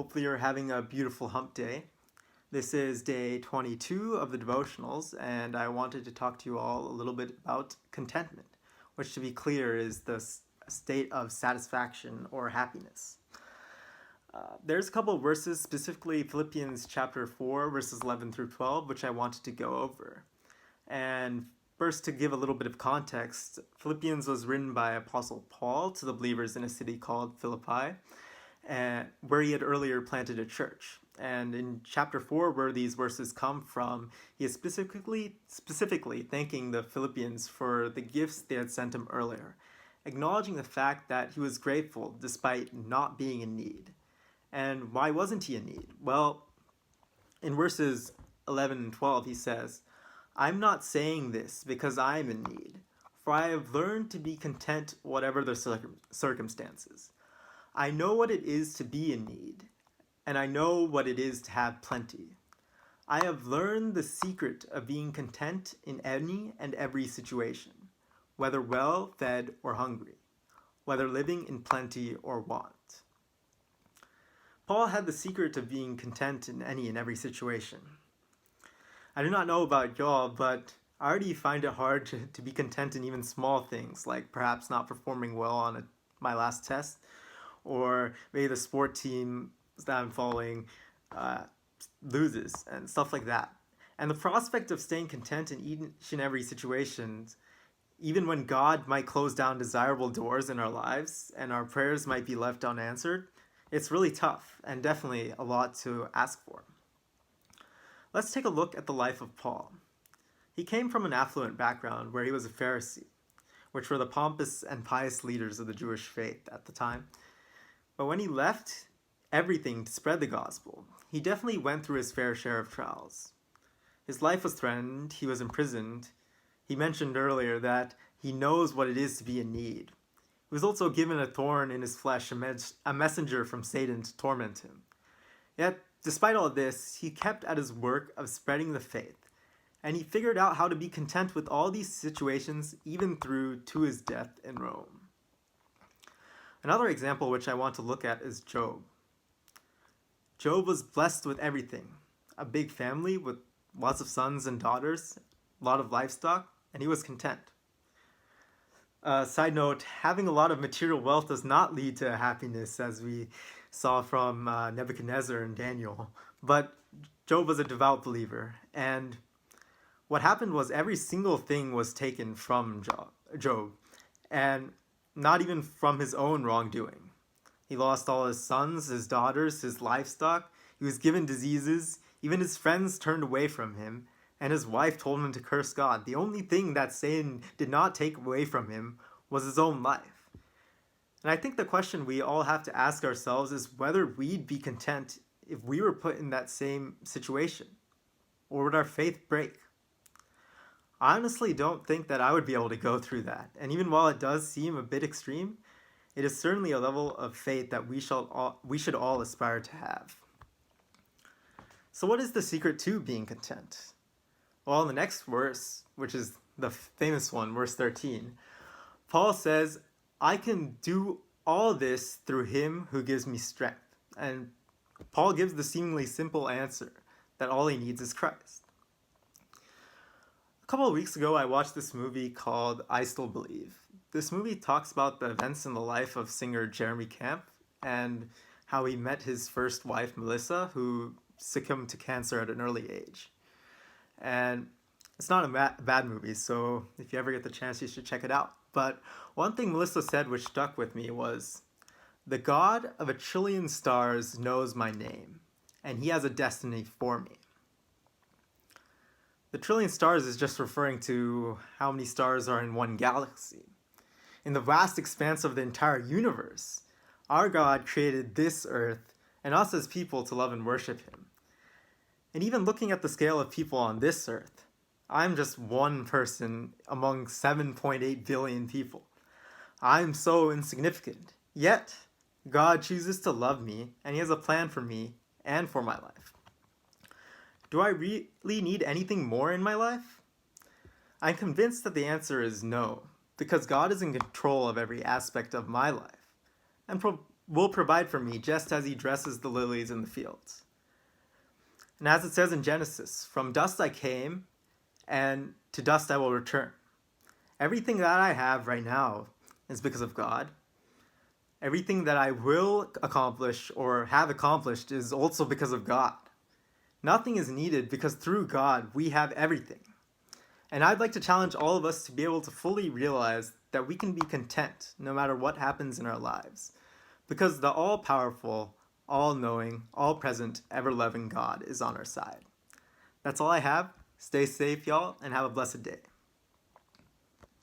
Hopefully you're having a beautiful hump day. This is day 22 of the devotionals, and I wanted to talk to you all a little bit about contentment, which, to be clear, is the state of satisfaction or happiness. There's a couple of verses, specifically Philippians chapter 4, verses 11 through 12, which I wanted to go over. And first, to give a little bit of context, Philippians was written by Apostle Paul to the believers in a city called Philippi, where he had earlier planted a church. And in chapter 4, where these verses come from, he is specifically thanking the Philippians for the gifts they had sent him earlier, acknowledging the fact that he was grateful despite not being in need. And why wasn't he in need? Well, in verses 11 and 12, he says, "I'm not saying this because I am in need, for I have learned to be content whatever the circumstances. I know what it is to be in need, and I know what it is to have plenty. I have learned the secret of being content in any and every situation, whether well fed or hungry, whether living in plenty or want." Paul had the secret of being content in any and every situation. I do not know about y'all, but I already find it hard to be content in even small things, like perhaps not performing well on my last test, or maybe the sport team that I'm following loses, and stuff like that. And the prospect of staying content in each and every situation, even when God might close down desirable doors in our lives and our prayers might be left unanswered, it's really tough and definitely a lot to ask for. Let's take a look at the life of Paul. He came from an affluent background where he was a Pharisee, which were the pompous and pious leaders of the Jewish faith at the time. But when he left everything to spread the gospel, he definitely went through his fair share of trials. His life was threatened, he was imprisoned. He mentioned earlier that he knows what it is to be in need. He was also given a thorn in his flesh, a messenger from Satan to torment him. Yet, despite all this, he kept at his work of spreading the faith, and he figured out how to be content with all these situations, even through to his death in Rome. Another example which I want to look at is Job. Job was blessed with everything, a big family with lots of sons and daughters, a lot of livestock, and he was content. Side note, having a lot of material wealth does not lead to happiness, as we saw from Nebuchadnezzar and Daniel. But Job was a devout believer, and what happened was every single thing was taken from Job, and not even from his own wrongdoing. He lost all his sons, his daughters, his livestock. He was given diseases. Even his friends turned away from him, and his wife told him to curse God. The only thing that Satan did not take away from him was his own life. And I think the question we all have to ask ourselves is whether we'd be content if we were put in that same situation, or would our faith break? I honestly don't think that I would be able to go through that. And even while it does seem a bit extreme, it is certainly a level of faith that we should all aspire to have. So what is the secret to being content? Well, in the next verse, which is the famous one, verse 13, Paul says, "I can do all this through him who gives me strength." And Paul gives the seemingly simple answer that all he needs is Christ. A couple of weeks ago, I watched this movie called I Still Believe. This movie talks about the events in the life of singer Jeremy Camp and how he met his first wife, Melissa, who succumbed to cancer at an early age. And it's not a bad movie, so if you ever get the chance, you should check it out. But one thing Melissa said which stuck with me was, "The God of a trillion stars knows my name, and he has a destiny for me." The trillion stars is just referring to how many stars are in one galaxy. In the vast expanse of the entire universe, our God created this earth and us as people to love and worship him. And even looking at the scale of people on this earth, I'm just one person among 7.8 billion people. I'm so insignificant. Yet, God chooses to love me, and he has a plan for me and for my life. Do I really need anything more in my life? I'm convinced that the answer is no, because God is in control of every aspect of my life, and will provide for me just as he dresses the lilies in the fields. And as it says in Genesis, from dust I came, and to dust I will return. Everything that I have right now is because of God. Everything that I will accomplish or have accomplished is also because of God. Nothing is needed because through God we have everything. And I'd like to challenge all of us to be able to fully realize that we can be content no matter what happens in our lives, because the all-powerful, all-knowing, all-present, ever-loving God is on our side. That's all I have. Stay safe, y'all, and have a blessed day.